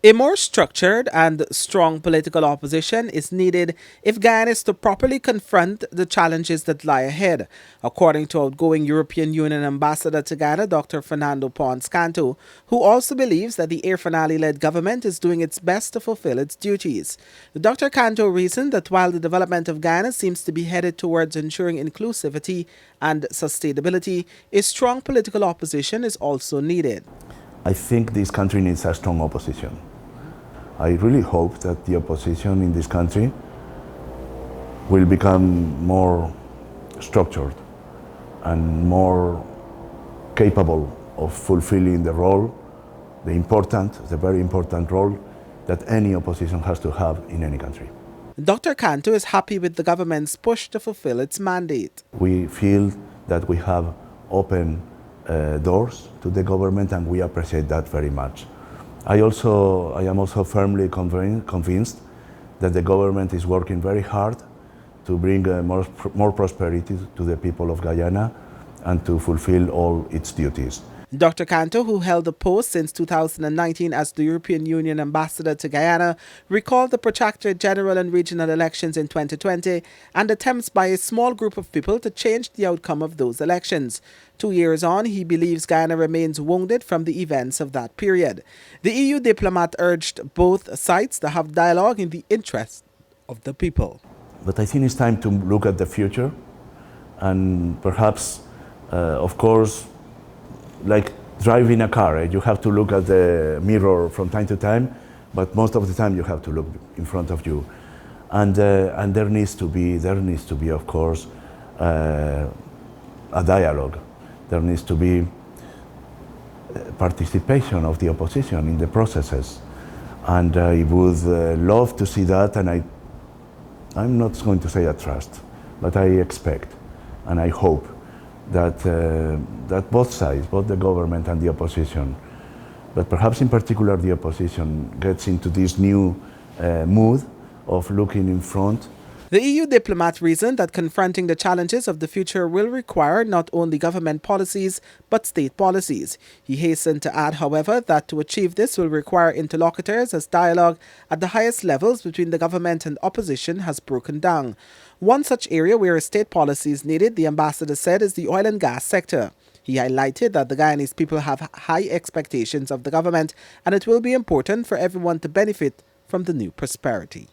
A more structured and strong political opposition is needed if Guyana is to properly confront the challenges that lie ahead, according to outgoing European Union Ambassador to Guyana, Dr. Fernando Pontz Cantó, who also believes that the Air Finale-led government is doing its best to fulfill its duties. Dr. Cantó reasoned that while the development of Guyana seems to be headed towards ensuring inclusivity and sustainability, a strong political opposition is also needed. I think this country needs a strong opposition. I really hope that the opposition in this country will become more structured and more capable of fulfilling the role, the very important role that any opposition has to have in any country. Dr. Cantó is happy with the government's push to fulfill its mandate. We feel that we have open doors to the government, and we appreciate that very much. I am also firmly convinced that the government is working very hard to bring more prosperity to the people of Guyana and to fulfill all its duties. Dr. Cantó, who held the post since 2019 as the European Union Ambassador to Guyana, recalled the protracted general and regional elections in 2020 and attempts by a small group of people to change the outcome of those elections. 2 years on, he believes Guyana remains wounded from the events of that period. The EU diplomat urged both sides to have dialogue in the interest of the people. But I think it's time to look at the future and perhaps, of course, like driving a car, you have to look at the mirror from time to time, but most of the time you have to look in front of you. And there needs to be, of course, a dialogue. There needs to be participation of the opposition in the processes. And I would love to see that, and I'm not going to say I trust, but I expect and I hope that both sides, both the government and the opposition, but perhaps in particular the opposition, gets into this new mood of looking in front. The EU diplomat reasoned that confronting the challenges of the future will require not only government policies, but state policies. He hastened to add, however, that to achieve this will require interlocutors as dialogue at the highest levels between the government and opposition has broken down. One such area where state policy is needed, the ambassador said, is the oil and gas sector. He highlighted that the Guyanese people have high expectations of the government, and it will be important for everyone to benefit from the new prosperity.